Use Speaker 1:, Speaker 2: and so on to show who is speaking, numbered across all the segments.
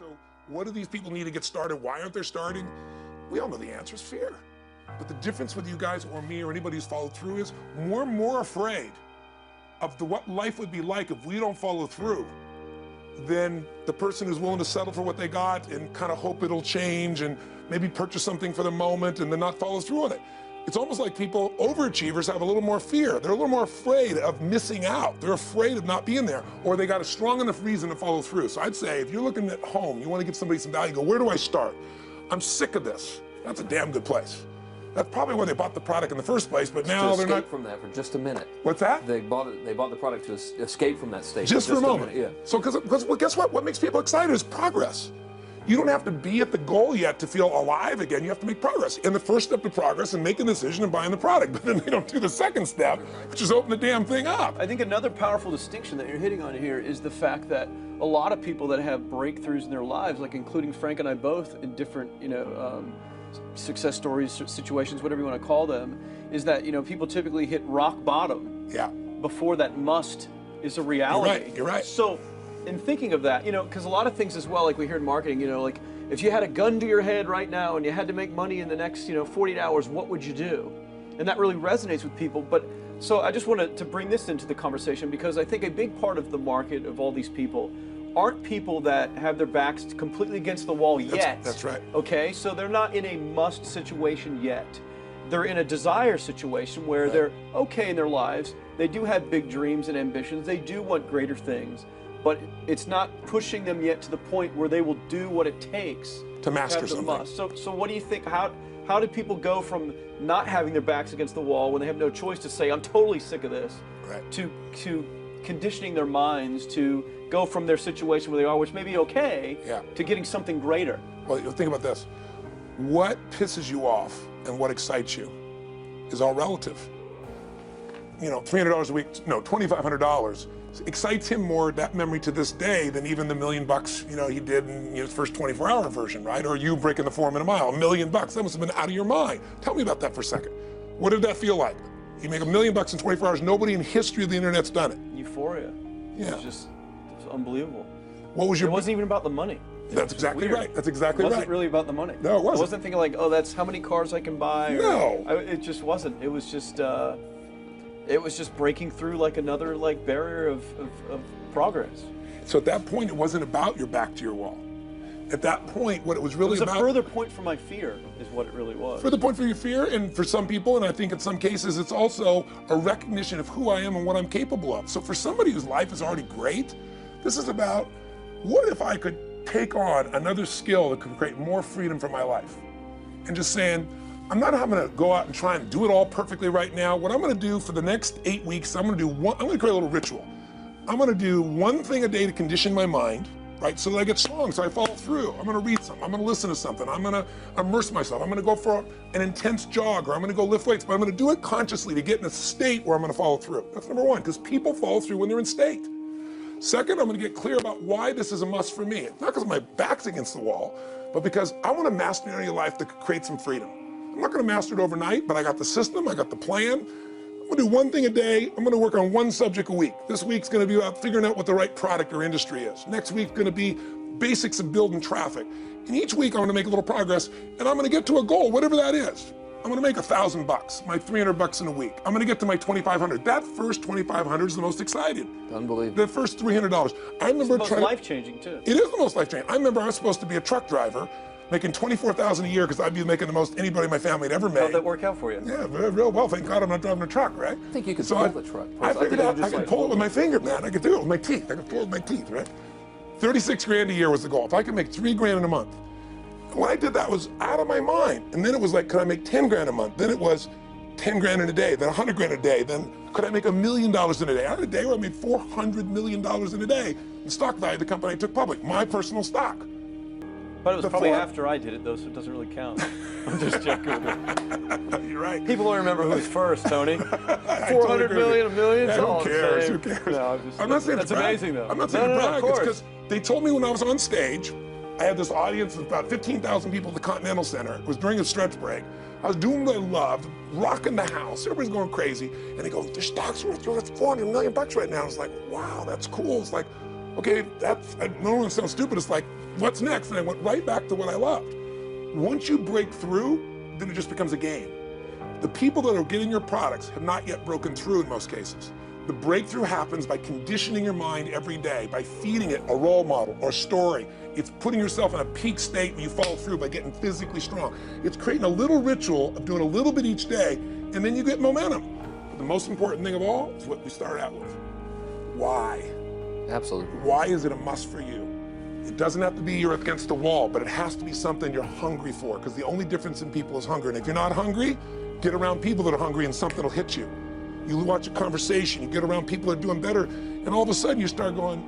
Speaker 1: So what do these people need to get started? Why aren't they starting? We all know the answer is fear. But the difference with you guys or me or anybody who's followed through is we're more afraid of what life would be like if we don't follow through than the person who's willing to settle for what they got and kind of hope it'll change and maybe purchase something for the moment and then not follow through on it. It's almost like people, overachievers, have a little more fear. They're a little more afraid of missing out. They're afraid of not being there, or they got a strong enough reason to follow through. So I'd say if you're looking at home, you want to give somebody some value, go, where do I start? I'm sick of this. That's a damn good place. That's probably why they bought the product in the first place, but now they're not.
Speaker 2: Escape from that for just a minute.
Speaker 1: What's that?
Speaker 2: They bought the product to escape from that state.
Speaker 1: Just for a moment.
Speaker 2: Yeah.
Speaker 1: So, because well, guess what? What makes people excited is progress. You don't have to be at the goal yet to feel alive again. You have to make progress. And the first step to progress is making a decision and buying the product. But then they don't do the second step, which is open the damn thing up.
Speaker 3: I think another powerful distinction that you're hitting on here is the fact that a lot of people that have breakthroughs in their lives, like including Frank and I both in different, success stories, situations, whatever you want to call them, is that, people typically hit rock bottom before that must is a reality.
Speaker 1: You're right.
Speaker 3: So, in thinking of that, because a lot of things as well, like we hear in marketing, like if you had a gun to your head right now and you had to make money in the next, 48 hours, what would you do? And that really resonates with people. But so I just wanted to bring this into the conversation because I think a big part of the market of all these people aren't people that have their backs completely against the wall yet.
Speaker 1: That's right.
Speaker 3: Okay, so they're not in a must situation yet. They're in a desire situation where they're okay in their lives. They do have big dreams and ambitions. They do want greater things. But it's not pushing them yet to the point where they will do what it takes
Speaker 1: to master something.
Speaker 3: Must. So what do you think? How do people go from not having their backs against the wall when they have no choice to say, I'm totally sick of this, to conditioning their minds to go from their situation where they are, which may be okay, to getting something greater?
Speaker 1: Well, think about this. What pisses you off and what excites you is all relative. $300 a week, no, $2,500 excites him more, that memory to this day, than even the $1 million, he did in his first 24-hour version, right? Or you breaking the 4-minute mile, $1 million, that must have been out of your mind. Tell me about that for a second. What did that feel like? You make $1 million in 24 hours, nobody in history of the internet's done it.
Speaker 3: Euphoria.
Speaker 1: Yeah.
Speaker 3: It's unbelievable.
Speaker 1: What was your...
Speaker 3: It wasn't even about the money.
Speaker 1: That's exactly right. That's exactly right.
Speaker 3: It wasn't really about the money.
Speaker 1: No, it wasn't.
Speaker 3: I wasn't thinking like, oh, that's how many cars I can buy.
Speaker 1: No.
Speaker 3: It just wasn't. It was just breaking through like another barrier of progress.
Speaker 1: So at that point, it wasn't about your back to your wall. At that point, what it was really about...
Speaker 3: It was a further point for my fear, is what it really was.
Speaker 1: Further point for your fear, and for some people, and I think in some cases, it's also a recognition of who I am and what I'm capable of. So for somebody whose life is already great, this is about, what if I could take on another skill that could create more freedom for my life? And just saying, I'm not having to go out and try and do it all perfectly right now. What I'm gonna do for the next 8 weeks, I'm gonna create a little ritual. I'm gonna do one thing a day to condition my mind, right? So that I get strong, so I follow through. I'm gonna read something, I'm gonna listen to something, I'm gonna immerse myself, I'm gonna go for an intense jog, or I'm gonna go lift weights, but I'm gonna do it consciously to get in a state where I'm gonna follow through. That's number one, because people follow through when they're in state. Second, I'm gonna get clear about why this is a must for me. Not because my back's against the wall, but because I wanna master an area of life that could create some freedom. I'm not gonna master it overnight, but I got the system, I got the plan. I'm gonna do one thing a day, I'm gonna work on one subject a week. This week's gonna be about figuring out what the right product or industry is. Next week's gonna be basics of building traffic. And each week I'm gonna make a little progress, and I'm gonna get to a goal, whatever that is. I'm gonna make $1,000, my $300 in a week. I'm gonna get to my $2,500. That first $2,500 is the most exciting.
Speaker 2: Unbelievable.
Speaker 1: The first $300. I remember
Speaker 3: it's the most life-changing too.
Speaker 1: It is the most life-changing. I remember I was supposed to be a truck driver, making $24,000 a year because I'd be making the most anybody in my family had ever made.
Speaker 3: How'd that work out for you?
Speaker 1: Yeah, real well. Thank God I'm not driving a truck, right?
Speaker 2: I think you could pull the truck.
Speaker 1: I figured out I could pull it with my finger, man. I could do it with my teeth. I could pull it with my teeth, right? 36 grand a year was the goal. If I could make 3 grand in a month. When I did that, I was out of my mind. And then it was like, could I make 10 grand a month? Then it was 10 grand in a day, then 100 grand a day. Then could I make $1 million in a day? I had a day where I made $400 million in a day. The stock value of the company I took public, my personal stock.
Speaker 3: But it was probably after I did it, though, so it doesn't really count. I'm just joking.
Speaker 1: You're right.
Speaker 3: People don't remember who was first, Tony. 400 million, $1 million.
Speaker 1: Yeah, who cares? Who cares?
Speaker 3: No,
Speaker 1: I'm not saying
Speaker 3: that's
Speaker 1: it's brag.
Speaker 3: amazing, though.
Speaker 1: I'm not saying
Speaker 3: no,
Speaker 1: brag.
Speaker 3: of course.
Speaker 1: It's because they told me when I was on stage, I had this audience of about 15,000 people at the Continental Center. It was during a stretch break. I was doing what I loved, rocking the house. Everybody's going crazy. And they go, the stock's worth $400 million right now. I was like, wow, that's cool. It's like, okay, I don't want to sound stupid. It's like, what's next? And I went right back to what I loved. Once you break through, then it just becomes a game. The people that are getting your products have not yet broken through in most cases. The breakthrough happens by conditioning your mind every day, by feeding it a role model or story. It's putting yourself in a peak state when you follow through by getting physically strong. It's creating a little ritual of doing a little bit each day, and then you get momentum. But the most important thing of all is what we start out with. Why?
Speaker 2: Absolutely.
Speaker 1: Why is it a must for you? It doesn't have to be you're against the wall, but it has to be something you're hungry for, because the only difference in people is hunger. And if you're not hungry, get around people that are hungry and something will hit you. You watch a conversation, you get around people that are doing better, and all of a sudden you start going,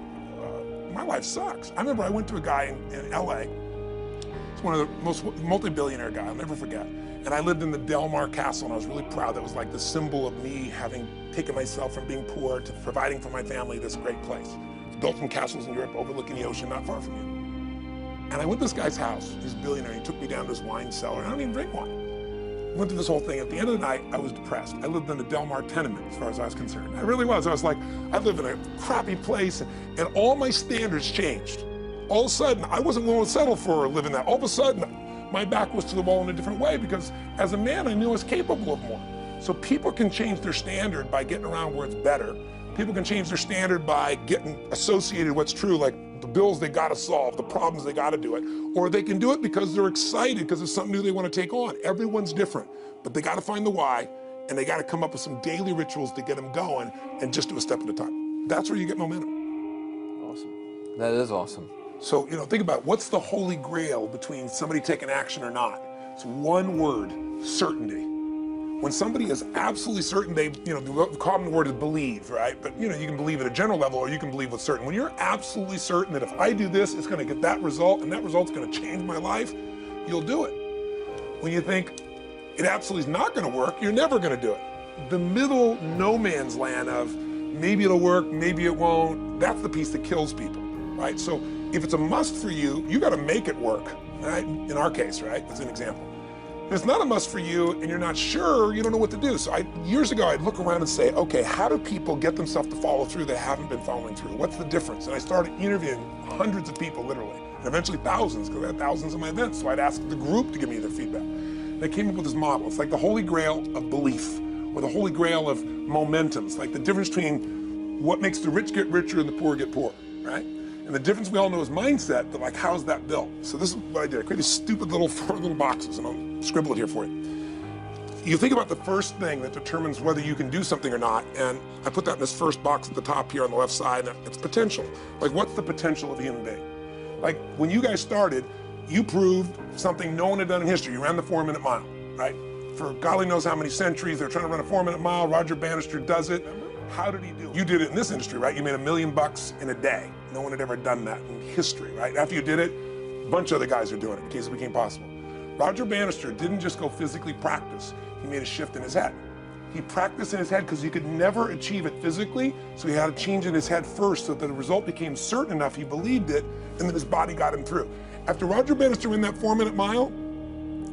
Speaker 1: my life sucks. I remember I went to a guy in LA. He's one of the most multi-billionaire guys, I'll never forget. And I lived in the Del Mar Castle, and I was really proud. That was like the symbol of me having taken myself from being poor to providing for my family this great place. It's built from castles in Europe overlooking the ocean, not far from you. And I went to this guy's house. He's a billionaire. He took me down to his wine cellar, and I don't even drink wine. Went through this whole thing. At the end of the night, I was depressed. I lived in the Del Mar tenement, as far as I was concerned. I really was. I was like, I live in a crappy place, and all my standards changed. All of a sudden, I wasn't willing to settle for living that. All of a sudden, my back was to the wall in a different way, because as a man, I knew I was capable of more. So people can change their standard by getting around where it's better. People can change their standard by getting associated with what's true, like the bills they gotta solve, the problems they gotta do it. Or they can do it because they're excited, because it's something new they wanna take on. Everyone's different, but they gotta find the why, and they gotta come up with some daily rituals to get them going, and just do a step at a time. That's where you get momentum.
Speaker 3: Awesome.
Speaker 2: That is awesome.
Speaker 1: So, think about what's the holy grail between somebody taking action or not. It's one word: certainty. When somebody is absolutely certain, the common word is believe, right? But you can believe at a general level, or you can believe with certain. When you're absolutely certain that if I do this, it's gonna get that result, and that result's gonna change my life, you'll do it. When you think it absolutely is not gonna work, you're never gonna do it. The middle no man's land of maybe it'll work, maybe it won't, that's the piece that kills people, right? So if it's a must for you, you gotta make it work, right? In our case, right, as an example. If it's not a must for you and you're not sure, you don't know what to do. So years ago, I'd look around and say, okay, how do people get themselves to follow through that haven't been following through? What's the difference? And I started interviewing hundreds of people, literally, and eventually thousands, because I had thousands of my events. So I'd ask the group to give me their feedback. And I came up with this model. It's like the holy grail of belief, or the holy grail of momentum. It's like the difference between what makes the rich get richer and the poor get poor, right? And the difference we all know is mindset, but like, how's that built? So this is what I did. I created these stupid four little boxes, and I'll scribble it here for you. You think about the first thing that determines whether you can do something or not, and I put that in this first box at the top here on the left side, and it's potential. Like, what's the potential of a human being? Like, when you guys started, you proved something no one had done in history. You ran the 4-minute mile, right? For golly knows how many centuries, they're trying to run a 4-minute mile. Roger Bannister does it. How did he do it? You did it in this industry, right? You made $1 million in a day. No one had ever done that in history, right? After you did it, a bunch of other guys are doing it in case it became possible. Roger Bannister didn't just go physically practice. He made a shift in his head. He practiced in his head because he could never achieve it physically, so he had to change in his head first so that the result became certain enough he believed it, and then his body got him through. After Roger Bannister ran that 4-minute mile,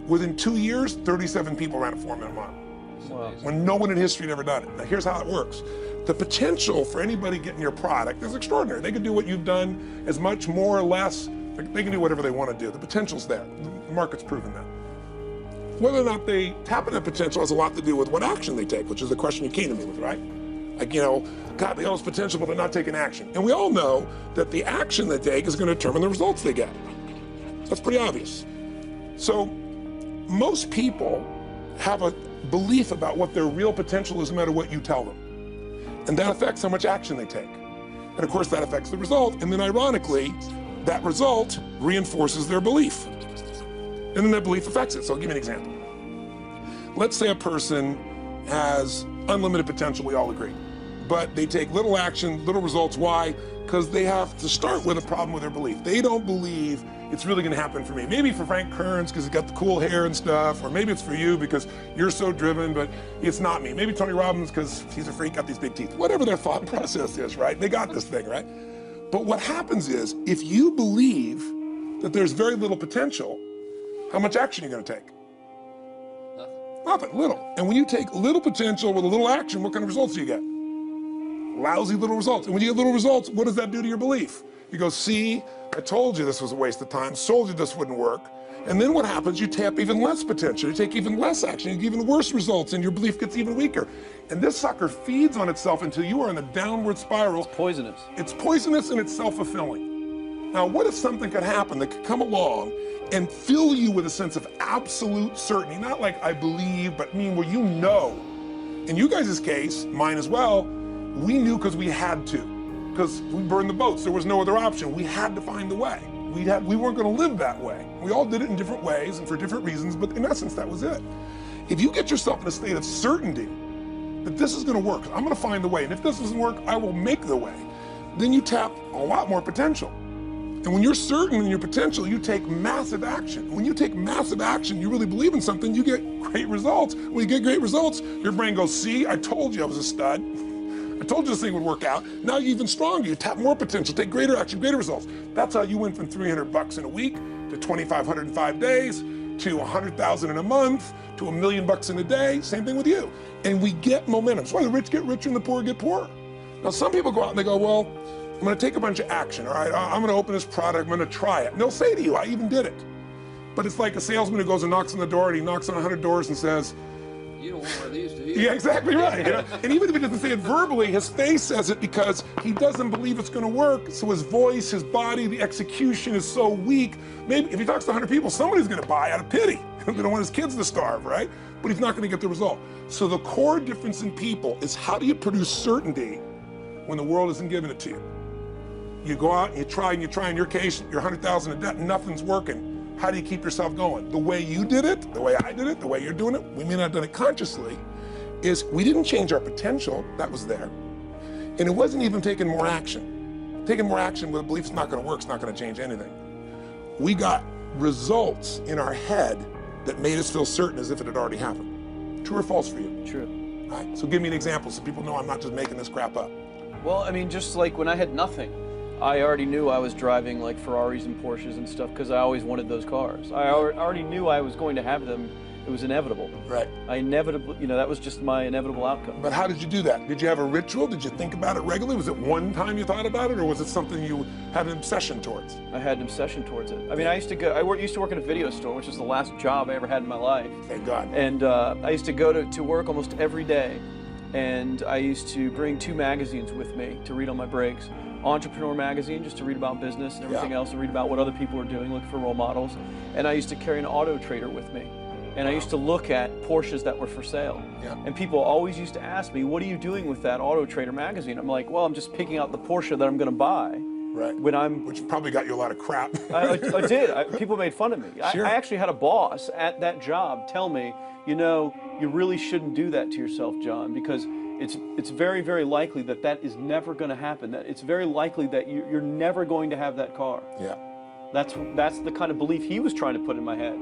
Speaker 1: within 2 years, 37 people ran a 4-minute mile.
Speaker 3: Wow.
Speaker 1: When no one in history had ever done it. Now here's how it works. The potential for anybody getting your product is extraordinary. They can do what you've done as much, more or less. They can do whatever they want to do. The potential's there. The market's proven that. Whether or not they tap into that potential has a lot to do with what action they take, which is the question you came to me with, right? Like, God, they all this potential, but they're not taking action. And we all know that the action they take is going to determine the results they get. That's pretty obvious. So most people have a belief about what their real potential is no matter what you tell them. And that affects how much action they take. And of course that affects the result. And then ironically, that result reinforces their belief. And then that belief affects it. So I'll give you an example. Let's say a person has unlimited potential, we all agree. But they take little action, little results. Why? Because they have to start with a problem with their belief. They don't believe it's really gonna happen for me. Maybe for Frank Kearns, because he's got the cool hair and stuff, or maybe it's for you because you're so driven, but it's not me. Maybe Tony Robbins, because he's a freak, got these big teeth. Whatever their thought process is, right? They got this thing, right? But what happens is, if you believe that there's very little potential, how much action are you gonna take? Nothing, little. And when you take little potential with a little action, what kind of results do you get? lousy little results. And when you get little results, what does that do to your belief? You go, see, I told you this was a waste of time, told you this wouldn't work. And then what happens? You tap even less potential, you take even less action, you get even worse results, and your belief gets even weaker. And this sucker feeds on itself until you are in a downward spiral.
Speaker 3: It's poisonous.
Speaker 1: It's poisonous and it's self-fulfilling. Now, what if something could happen that could come along and fill you with a sense of absolute certainty? Not like I believe, but where you know. In you guys' case, mine as well, we knew because we had to. Because we burned the boats, there was no other option. We had to find a way. We weren't going to live that way. We all did it in different ways and for different reasons, but in essence, that was it. If you get yourself in a state of certainty that this is going to work, I'm going to find the way, and if this doesn't work, I will make the way, then you tap a lot more potential. And when you're certain in your potential, you take massive action. When you take massive action, you really believe in something, you get great results. When you get great results, your brain goes, see, I told you I was a stud. I told you this thing would work out. Now you're even stronger. You tap more potential, take greater action, greater results. That's how you went from $300 in a week to $2,500 in 5 days to $100,000 in a month to $1 million in a day. Same thing with you. And we get momentum. That's why the rich get richer and the poor get poorer. Now some people go out and they go, well, I'm going to take a bunch of action. All right, I'm going to open this product. I'm going to try it. And they'll say to you, I even did it. But it's like a salesman who goes and knocks on the door, and he knocks on 100 doors and says,
Speaker 2: you don't want one of these, do you?
Speaker 1: yeah, exactly right. You know? And even if he doesn't say it verbally, his face says it because he doesn't believe it's going to work. So his voice, his body, the execution is so weak. Maybe if he talks to 100 people, somebody's going to buy out of pity. They don't want his kids to starve, right? But he's not going to get the result. So the core difference in people is how do you produce certainty when the world isn't giving it to you? You go out and you try, in your case, you're 100,000 in debt, and nothing's working. How do you keep yourself going? The way you did it, the way I did it, the way you're doing it, we may not have done it consciously, is we didn't change our potential, that was there. And it wasn't even taking more action. Taking more action with a belief it's not gonna work, it's not gonna change anything. We got results in our head that made us feel certain as if it had already happened. True or false for you?
Speaker 3: True.
Speaker 1: All right, so give me an example so people know I'm not just making this crap up.
Speaker 3: Well, I mean, just like when I had nothing, I already knew I was driving like Ferraris and Porsches and stuff because I always wanted those cars. I already knew I was going to have them. It was inevitable.
Speaker 1: Right.
Speaker 3: I inevitably, that was just my inevitable outcome.
Speaker 1: But how did you do that? Did you have a ritual? Did you think about it regularly? Was it one time you thought about it, or was it something you had an obsession towards?
Speaker 3: I had an obsession towards it. I mean, I used to work in a video store, which was the last job I ever had in my life.
Speaker 1: Thank God.
Speaker 3: And I used to go to work almost every day, and I used to bring 2 magazines with me to read on my breaks. Entrepreneur magazine, just to read about business and everything else, to read about what other people are doing, look for role models. And I used to carry an auto trader with me. And I used to look at Porsches that were for sale.
Speaker 1: Yeah.
Speaker 3: And people always used to ask me, what are you doing with that auto trader magazine? I'm like, well, I'm just picking out the Porsche that I'm going to buy.
Speaker 1: Right. Which probably got you a lot of crap.
Speaker 3: I did. People made fun of me.
Speaker 1: Sure.
Speaker 3: I actually had a boss at that job tell me, you really shouldn't do that to yourself, John, because it's very, very likely that is never going to happen. That it's very likely that you're never going to have that car.
Speaker 1: Yeah.
Speaker 3: That's the kind of belief he was trying to put in my head.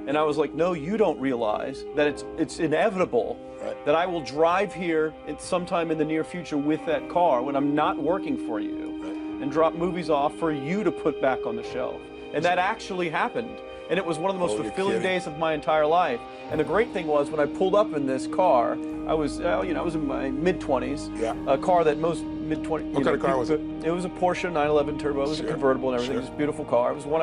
Speaker 3: And I was like, no, you don't realize that it's inevitable that I will drive here sometime in the near future with that car when I'm not working for you and drop movies off for you to put back on the shelf. And that actually happened. And it was one of the most fulfilling days of my entire life. And the great thing was when I pulled up in this car, I was in my mid-20s.
Speaker 1: Yeah.
Speaker 3: A car that most mid-20s.
Speaker 1: What kind of car was it?
Speaker 3: It was a Porsche 911 Turbo. It was a convertible and everything. It was a beautiful car. It was one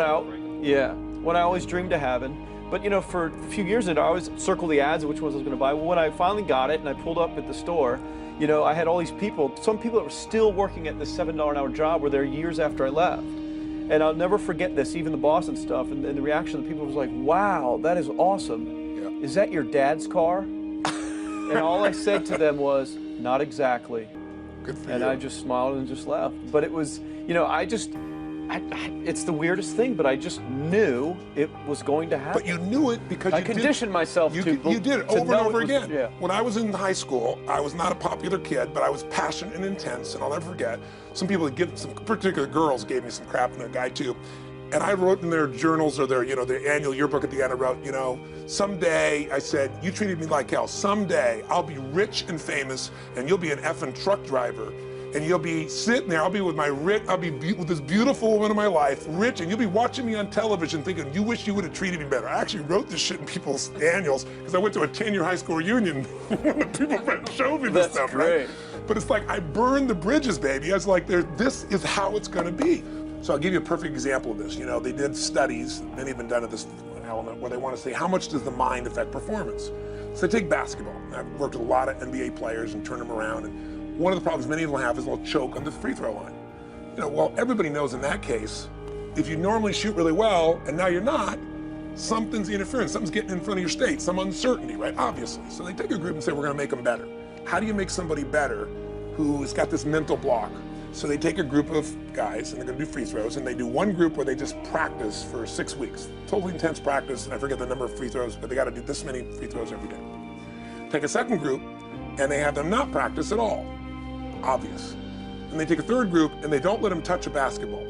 Speaker 3: I always dreamed of having. But for a few years I always circled the ads of which ones I was going to buy. Well, when I finally got it and I pulled up at the store, I had all these people. Some people that were still working at this $7 an hour job were there years after I left. And I'll never forget this, even the boss and stuff, and the reaction of the people was like, wow, that is awesome. Yeah. Is that your dad's car? And all I said to them was, not exactly.
Speaker 1: Good for you.
Speaker 3: And I just smiled and just left. But it was, it's the weirdest thing, but I just knew it was going to happen.
Speaker 1: But you knew it because
Speaker 3: I conditioned myself
Speaker 1: you
Speaker 3: to
Speaker 1: did it over and over again.
Speaker 3: Yeah.
Speaker 1: When I was in high school, I was not a popular kid, but I was passionate and intense, and I'll never forget. Some particular girls gave me some crap, and a guy too. And I wrote in their journals or their annual yearbook at the end, I wrote, someday, I said, you treated me like hell. Someday I'll be rich and famous, and you'll be an effing truck driver. And you'll be sitting there, I'll be with with this beautiful woman of my life, rich, and you'll be watching me on television thinking, you wish you would have treated me better. I actually wrote this shit in people's annuals because I went to a 10-year high school reunion. People showed me this stuff,
Speaker 3: great.
Speaker 1: right? But it's like, I burned the bridges, baby. I was like, this is how it's gonna be. So I'll give you a perfect example of this. You know, they did studies, many have been done at this element, where they want to say, how much does the mind affect performance? So take basketball. I've worked with a lot of NBA players and turned them around, and one of the problems many of them have is they'll choke on the free throw line. You know, well, everybody knows in that case, if you normally shoot really well and now you're not, something's interfering, something's getting in front of your state, some uncertainty, right? Obviously. So they take a group and say, we're gonna make them better. How do you make somebody better who's got this mental block? So they take a group of guys and they're gonna do free throws, and they do one group where they just practice for 6 weeks. Totally intense practice, and I forget the number of free throws, but they gotta do this many free throws every day. Take a second group and they have them not practice at all. Obvious. And they take a third group and they don't let them touch a basketball.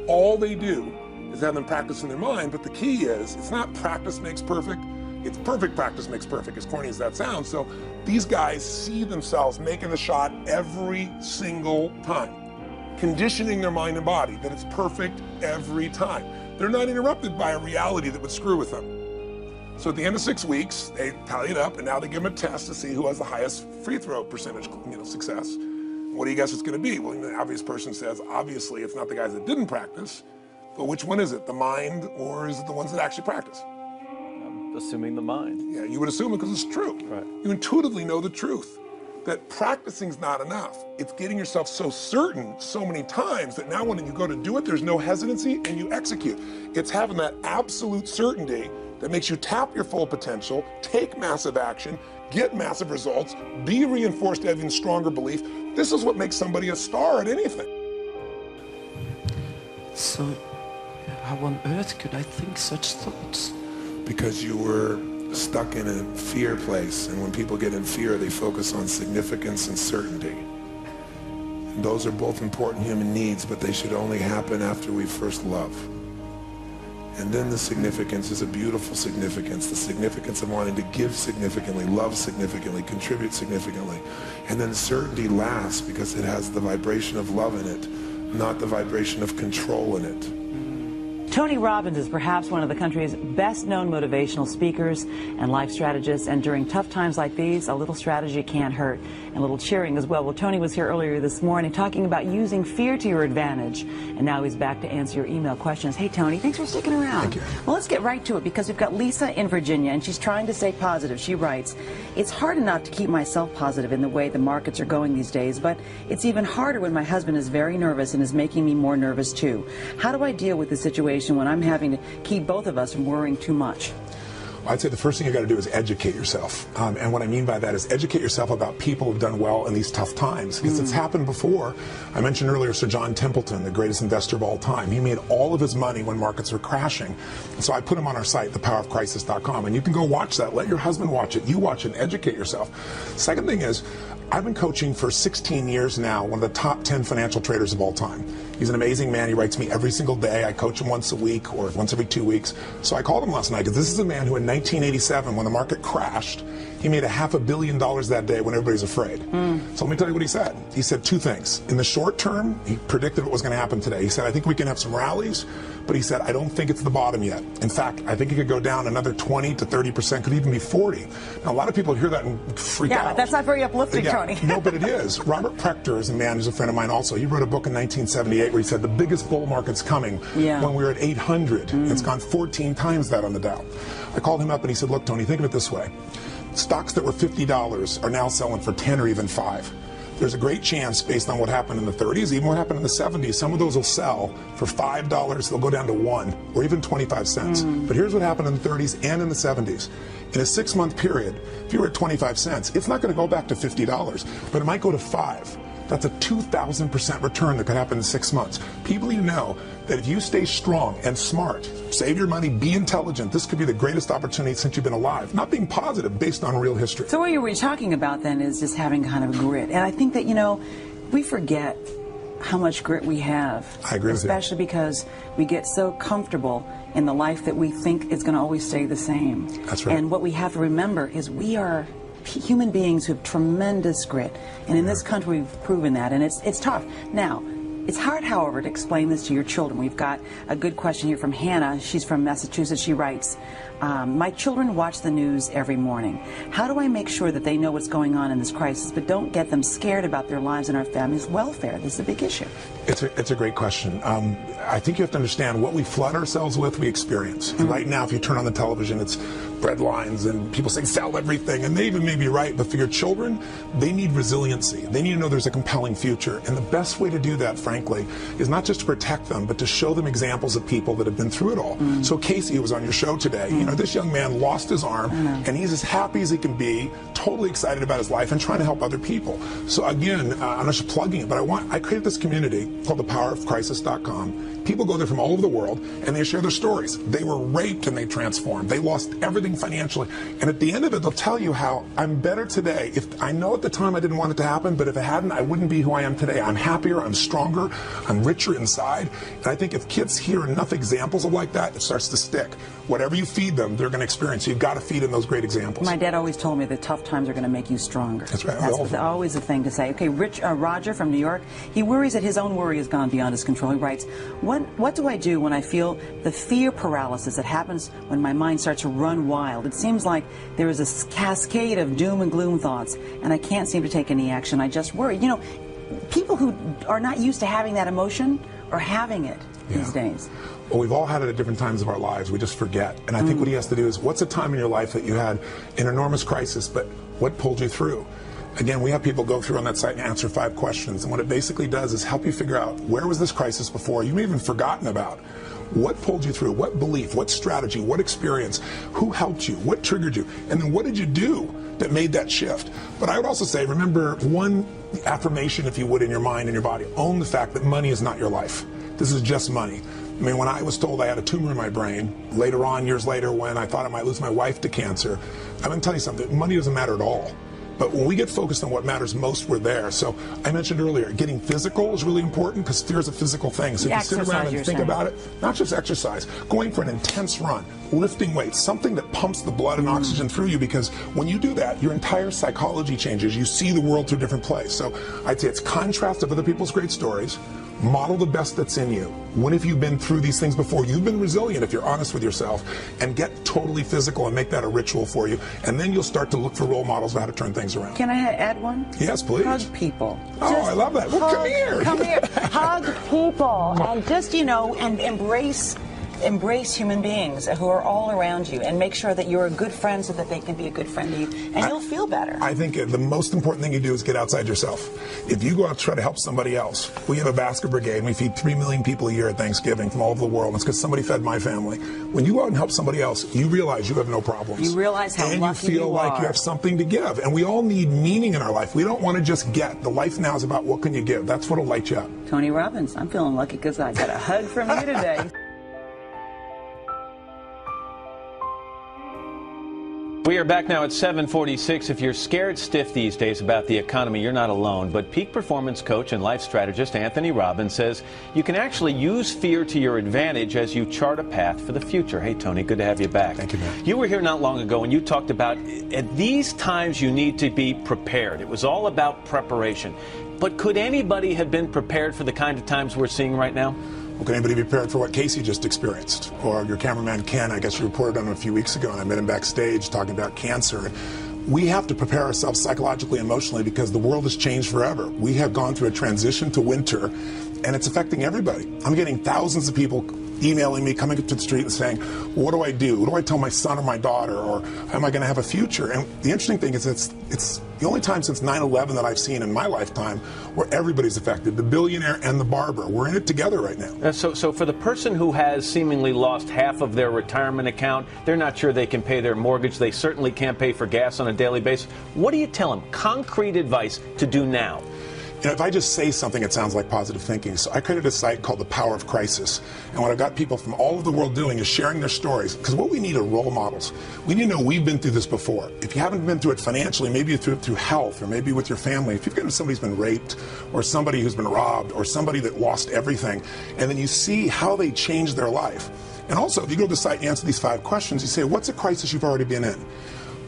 Speaker 1: All they do is have them practice in their mind, but the key is, it's not practice makes perfect, it's perfect practice makes perfect, as corny as that sounds. So these guys see themselves making the shot every single time, conditioning their mind and body that it's perfect every time. They're not interrupted by a reality that would screw with them. So at the end of 6 weeks, they tally it up, and now they give them a test to see who has the highest free throw percentage, success. What do you guess it's gonna be? Well, the obvious person says, obviously it's not the guys that didn't practice, but which one is it? The mind, or is it the ones that actually practice?
Speaker 3: I'm assuming the mind.
Speaker 1: Yeah, you would assume it because it's true.
Speaker 3: Right.
Speaker 1: You intuitively know the truth, that practicing's not enough. It's getting yourself so certain so many times that now when you go to do it, there's no hesitancy and you execute. It's having that absolute certainty that makes you tap your full potential, take massive action, get massive results, be reinforced to having stronger belief. This is what makes somebody a star at anything.
Speaker 4: So, how on earth could I think such thoughts?
Speaker 1: Because you were stuck in a fear place, and when people get in fear, they focus on significance and certainty. And those are both important human needs, but they should only happen after we first love. And then the significance is a beautiful significance, the significance of wanting to give significantly, love significantly, contribute significantly. And then certainty lasts because it has the vibration of love in it, not the vibration of control in it.
Speaker 5: Tony Robbins is perhaps one of the country's best-known motivational speakers and life strategists, and during tough times like these, a little strategy can't hurt, and a little cheering as well. Well, Tony was here earlier this morning talking about using fear to your advantage, and now he's back to answer your email questions. Hey, Tony, thanks for sticking around.
Speaker 1: Thank you.
Speaker 5: Well, let's get right to it, because we've got Lisa in Virginia, and she's trying to stay positive. She writes, it's hard enough to keep myself positive in the way the markets are going these days, but it's even harder when my husband is very nervous and is making me more nervous too. How do I deal with the situation when I'm having to keep both of us from worrying too much?
Speaker 6: I'd say the first thing you got to do is educate yourself. And what I mean by that is educate yourself about people who've done well in these tough times. Because it's happened before. I mentioned earlier Sir John Templeton, the greatest investor of all time. He made all of his money when markets were crashing. And so I put him on our site, thepowerofcrisis.com. And you can go watch that. Let your husband watch it. You watch it and educate yourself. Second thing is, I've been coaching for 16 years now, one of the top 10 financial traders of all time. He's an amazing man. He writes me every single day. I coach him once a week or once every 2 weeks. So I called him last night because this is a man who in 1987, when the market crashed, he made $500 million that day when everybody's afraid. So let me tell you what he said. He said two things. In the short term, he predicted what was going to happen today. He said, I think we can have some rallies, but he said, I don't think it's the bottom yet. In fact, I think it could go down another 20 to 30%, could even be 40. Now, a lot of people hear that and freak out.
Speaker 5: Yeah, that's not very uplifting, Tony.
Speaker 6: No, but it is. Robert Prechter is a man who's a friend of mine also. He wrote a book in 1978 where he said the biggest bull market's coming when we were at 800. It's gone 14 times that on the Dow. I called him up and he said, look, Tony, think of it this way. Stocks that were $50 are now selling for 10 or even 5. There's a great chance, based on what happened in the 30s, even what happened in the 70s, some of those will sell for $5, they'll go down to 1 or even 25 cents. But here's what happened in the 30s and in the 70s. In a 6-month period, if you were at 25 cents, it's not going to go back to $50, but it might go to 5. That's a 2,000% return that could happen in 6 months. People need to know that if you stay strong and smart, save your money, be intelligent, this could be the greatest opportunity since you've been alive. Not being positive based on real history.
Speaker 5: So what you were talking about then is just having kind of grit. And I think that, we forget how much grit we have.
Speaker 6: I agree with you.
Speaker 5: Especially because we get so comfortable in the life that we think is going to always stay the same.
Speaker 6: That's right.
Speaker 5: And what we have to remember is we are human beings who have tremendous grit. And in this country, we've proven that. And it's tough. Now, It's hard, however, to explain this to your children. We've got a good question here from Hannah. She's from Massachusetts. She writes, my children watch the news every morning. How do I make sure that they know what's going on in this crisis, but don't get them scared about their lives and our family's welfare? This is a big issue.
Speaker 6: It's a great question. I think you have to understand what we flood ourselves with, we experience. And right now, if you turn on the television, it's bread lines and people saying sell everything, and they even may be right, but for your children, they need resiliency. They need to know there's a compelling future. And the best way to do that, frankly, is not just to protect them, but to show them examples of people that have been through it all. So Casey, who was on your show today, you know, this young man lost his arm, and he's as happy as he can be, totally excited about his life and trying to help other people. So again, I'm not just plugging it, but I created this community called thepowerofcrisis.com. People go there from all over the world, and they share their stories. They were raped and they transformed. They lost everything financially. And at the end of it, they'll tell you how I'm better today. If I know at the time I didn't want it to happen, but if it hadn't, I wouldn't be who I am today. I'm happier, I'm stronger, I'm richer inside. And I think if kids hear enough examples of like that, it starts to stick. Whatever you feed them, they're going to experience. You've got to feed them those great examples.
Speaker 5: My dad always told me that tough times are going to make you stronger.
Speaker 6: That's right.
Speaker 5: That's always a thing to say. Okay, Roger from New York, he worries that his own worry has gone beyond his control. He writes, what do I do when I feel the fear paralysis that happens when my mind starts to run wild? It seems like there is a cascade of doom and gloom thoughts, and I can't seem to take any action. I just worry. You know, people who are not used to having that emotion are having it these days.
Speaker 6: Well, we've all had it at different times of our lives. We just forget. And I think what he has to do is, what's a time in your life that you had an enormous crisis, but what pulled you through? Again, we have people go through on that site and answer 5 questions. And what it basically does is help you figure out, where was this crisis before? You may have even forgotten about. What pulled you through? What belief? What strategy? What experience? Who helped you? What triggered you? And then what did you do that made that shift? But I would also say, remember one affirmation, if you would, in your mind and your body. Own the fact that money is not your life. This is just money. I mean, when I was told I had a tumor in my brain, later on, years later, when I thought I might lose my wife to cancer, I'm going to tell you something. Money doesn't matter at all. But when we get focused on what matters most, we're there. So I mentioned earlier, getting physical is really important because fear is a physical thing. So if you sit around and think about it, not just exercise, going for an intense run, lifting weights, something that pumps the blood and oxygen through you, because when you do that, your entire psychology changes. You see the world through a different place. So I'd say it's contrast of other people's great stories. Model the best that's in you. When have you been through these things before? You've been resilient if you're honest with yourself, and get totally physical and make that a ritual for you. And then you'll start to look for role models of how to turn things around.
Speaker 5: Can I add one?
Speaker 6: Yes, please.
Speaker 5: Hug people.
Speaker 6: Oh, I love that. Well, come here.
Speaker 5: Come here. Hug people. And just, you know, and embrace human beings who are all around you, and make sure that you're a good friend so that they can be a good friend to you, and you'll feel better.
Speaker 6: I think the most important thing you do is get outside yourself. If you go out to try to help somebody else, we have a basket brigade, and we feed 3 million people a year at Thanksgiving from all over the world. It's because somebody fed my family. When you go out and help somebody else, you realize you have no problems.
Speaker 5: You realize how
Speaker 6: and
Speaker 5: lucky
Speaker 6: you feel like you have something to give. And we all need meaning in our life. We don't want to just get. The life now is about what can you give. That's what'll light you up.
Speaker 5: Tony Robbins, I'm feeling lucky because I got a hug from you today.
Speaker 7: We are back now at 7:46. If you're scared stiff these days about the economy, you're not alone. But peak performance coach and life strategist Anthony Robbins says you can actually use fear to your advantage as you chart a path for the future. Hey, Tony, good to have you back.
Speaker 6: Thank you, man.
Speaker 7: You were here not long ago, and you talked about at these times you need to be prepared. It was all about preparation. But could anybody have been prepared for the kind of times we're seeing right now?
Speaker 6: Well, can anybody be prepared for what Casey just experienced? Or your cameraman Ken, I guess you reported on him a few weeks ago, and I met him backstage talking about cancer. We have to prepare ourselves psychologically, emotionally, because the world has changed forever. We have gone through a transition to winter, and it's affecting everybody. I'm getting thousands of people emailing me, coming to the street and saying, well, what do I do? What do I tell my son or my daughter? Or am I going to have a future? And the interesting thing is it's the only time since 9/11 that I've seen in my lifetime where everybody's affected, the billionaire and the barber. We're in it together right now.
Speaker 7: So for the person who has seemingly lost half of their retirement account, they're not sure they can pay their mortgage, they certainly can't pay for gas on a daily basis, what do you tell them? Concrete advice to do now?
Speaker 6: You know, if I just say something, it sounds like positive thinking. So I created a site called The Power of Crisis. And what I've got people from all over the world doing is sharing their stories. Because what we need are role models. We need to know we've been through this before. If you haven't been through it financially, maybe you're through it through health, or maybe with your family. If you've got somebody who's been raped, or somebody who's been robbed, or somebody that lost everything, and then you see how they changed their life. And also, if you go to the site and answer these 5 questions, you say, what's a crisis you've already been in?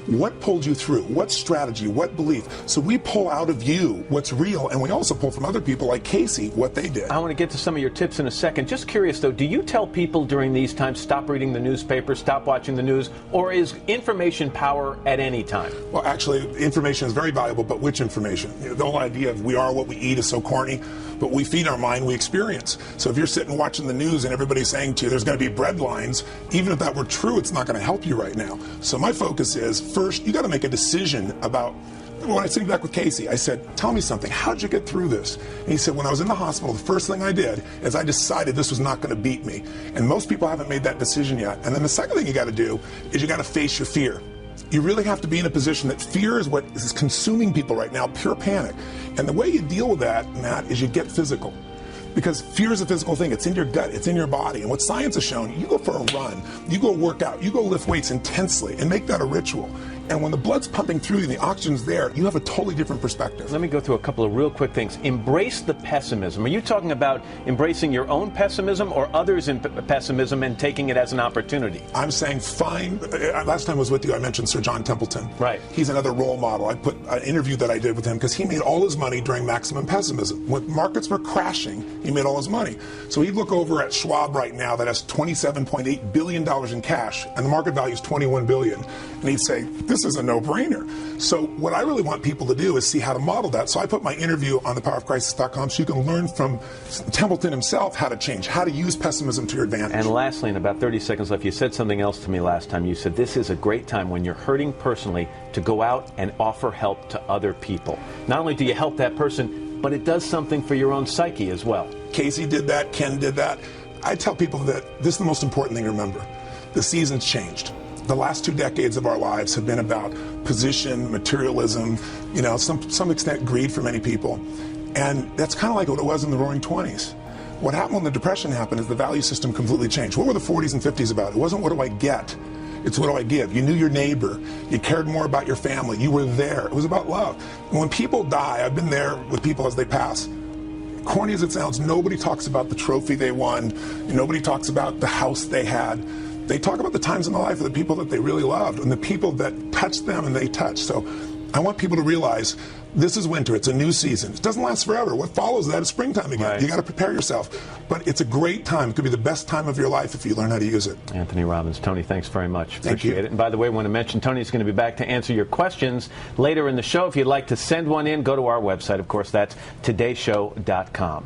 Speaker 6: What pulled you through? What strategy? What belief? So we pull out of you what's real, and we also pull from other people like Casey what they did.
Speaker 7: I want to get to some of your tips in a second. Just curious, though, do you tell people during these times, stop reading the newspaper, stop watching the news, or is information power at any time?
Speaker 6: Well, actually, information is very valuable, but which information? The whole idea of we are what we eat is so corny, but we feed our mind, we experience. So if you're sitting watching the news and everybody's saying to you there's going to be bread lines, even if that were true, it's not going to help you right now. So my focus is, first, you got to make a decision about. When I sat back with Casey, I said, tell me something. How'd you get through this? And he said, when I was in the hospital, the first thing I did is I decided this was not going to beat me. And most people haven't made that decision yet. And then the second thing you got to do is you got to face your fear. You really have to be in a position that fear is what is consuming people right now, pure panic. And the way you deal with that, Matt, is you get physical. Because fear is a physical thing. It's in your gut. It's in your body. And what science has shown, you go for a run, you go work out, you go lift weights intensely and make that a ritual. And when the blood's pumping through you and the oxygen's there, you have a totally different perspective.
Speaker 7: Let me go through a couple of real quick things. Embrace the pessimism. Are you talking about embracing your own pessimism or others' in pessimism and taking it as an opportunity?
Speaker 6: I'm saying fine. Last time I was with you, I mentioned Sir John Templeton.
Speaker 7: Right.
Speaker 6: He's another role model. I put an interview that I did with him because he made all his money during maximum pessimism. When markets were crashing, he made all his money. So he'd look over at Schwab right now that has $27.8 billion in cash, and the market value is $21 billion. And he'd say, this is a no-brainer. So what I really want people to do is see how to model that. So I put my interview on thepowerofcrisis.com so you can learn from Templeton himself how to change, how to use pessimism to your advantage.
Speaker 7: And lastly, in about 30 seconds left, you said something else to me last time. You said this is a great time when you're hurting personally to go out and offer help to other people. Not only do you help that person, but it does something for your own psyche as well.
Speaker 6: Casey did that. Ken did that. I tell people that this is the most important thing to remember. The season's changed. The last 2 decades of our lives have been about position, materialism, some extent greed for many people. And that's kind of like what it was in the Roaring 20s. What happened when the Depression happened is the value system completely changed. What were the 40s and 50s about? It wasn't what do I get, it's what do I give. You knew your neighbor. You cared more about your family. You were there. It was about love. And when people die, I've been there with people as they pass. Corny as it sounds, nobody talks about the trophy they won. Nobody talks about the house they had. They talk about the times in the life of the people that they really loved and the people that touched them and they touched. So I want people to realize this is winter. It's a new season. It doesn't last forever. What follows that is springtime again. Right. You got to prepare yourself. But it's a great time. It could be the best time of your life if you learn how to use it.
Speaker 7: Anthony Robbins. Tony, thanks very much.
Speaker 6: Thank you.
Speaker 7: Appreciate it. And by the way, I want to mention Tony's going to be back to answer your questions later in the show. If you'd like to send one in, go to our website. Of course, that's todayshow.com.